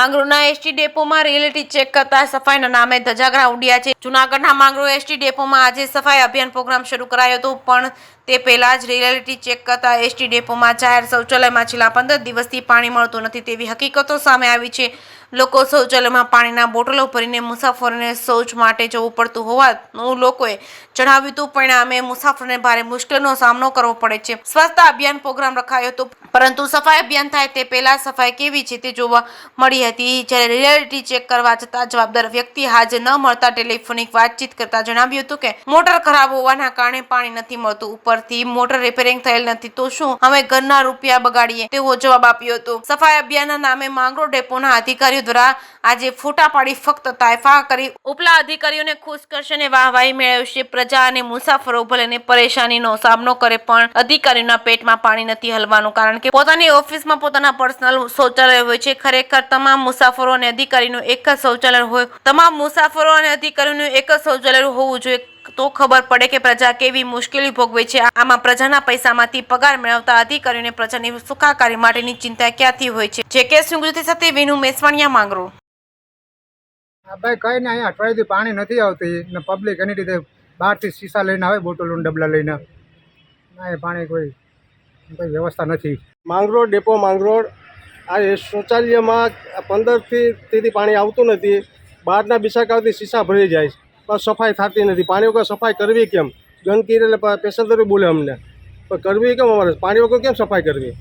માંગરોળના ST ડેપોમાં reality check કરતા સફાઈના નામે ધજાગરા ઉડ્યા છે। જૂનાગઢના માંગરોળ એસટી ડેપોમાં આજે સફાઈ અભિયાન પ્રોગ્રામ શરૂ કરાયો હતો, પણ તે પહેલા જ રિયાલિટી ચેક કરતા એસટી ડેપોમાં જાહેર શૌચાલયમાં છેલ્લા 15 દિવસથી પાણી મળતું નથી તેવી હકીકતો સામે આવી છે। લોકો શૌચાલયમાં પાણીના બોટલો ભરીને મુસાફરોને શૌચ માટે જવું પડતું હોવાનું લોકોએ જણાવ્યું હતું। પરિણામે મુસાફરોને ભારે મુશ્કેલીનો સામનો કરવો પડે છે। સ્વચ્છતા અભિયાન પ્રોગ્રામ રખાયો હતો, પરંતુ સફાઈ અભિયાન થાય તે પહેલા સફાઈ કેવી છે તે જોવા મળી હતી। જ્યારે રિયાલિટી ચેક કરવા છતાં જવાબદાર વ્યક્તિ હાજર ન મળતા ટેલિફોનિક વાતચીત કરતા જણાવ્યું હતું કે મોટર ખરાબ હોવાના કારણે પાણી નથી મળતું, ઉપરથી મોટર રિપેરિંગ થયેલ નથી, તો શું અમે ઘરના રૂપિયા બગાડીએ તેવો જવાબ આપ્યો હતો। સફાઈ અભિયાનના નામે માંગરોળ ડેપોના અધિકારીઓ દ્વારા આજે ફોટા પાડી ફક્ત તાયફા કરી ઉપલા અધિકારીઓને ખુશ કરશે અને વાહવાહી મેળવશે। પ્રજા અને મુસાફરો ભલેને પરેશાનીનો સામનો કરે, પણ અધિકારીઓના પેટમાં પાણી નથી હલવાનું, કારણ કે પોતાની ઓફિસમાં પોતાના પર્સનલ શૌચાલય હોય છે। ખરેખર તમામ મુસાફરો અને અધિકારીનું એક જ શૌચાલય હોય, તમામ મુસાફરો અને અધિકારીઓનું એક જ શૌચાલય હોવું જોઈએ, તો ખબર પડે કે પ્રજા કેવી મુશ્કેલી ભોગવે છે। આમાં પ્રજાના પૈસામાંથી પગાર મેળવતા અધિકારીઓને પ્રજાની સુખાકારી માટેની ચિંતા ક્યાંથી હોય છે। જે કે સુગૃતિ સાથે વિનુ મેસવાણીયા, માંગરોળ। હા ભાઈ, કઈ ને અહીંયા અઠવાડિયેથી પાણી નથી આવતી ને પબ્લિક એની રીતે બહારથી શીશા લઈને આવે, બોટલો ડબલા લઈને, ના પાણી કોઈ વ્યવસ્થા નથી। માંગરોળ ડેપો માંગરોળ આ શૌચાલયમાં 15થી પાણી આવતું નથી। બહારના બિસાકાવથી શીશા ભરી જાય પણ સફાઈ થતી નથી। પાણી વગર સફાઈ કરવી કેમ? ગંદકી એટલે પેસેન્જરો બોલે અમને, પણ કરવી કેમ? અમારે પાણી વગર કેમ સફાઈ કરવી?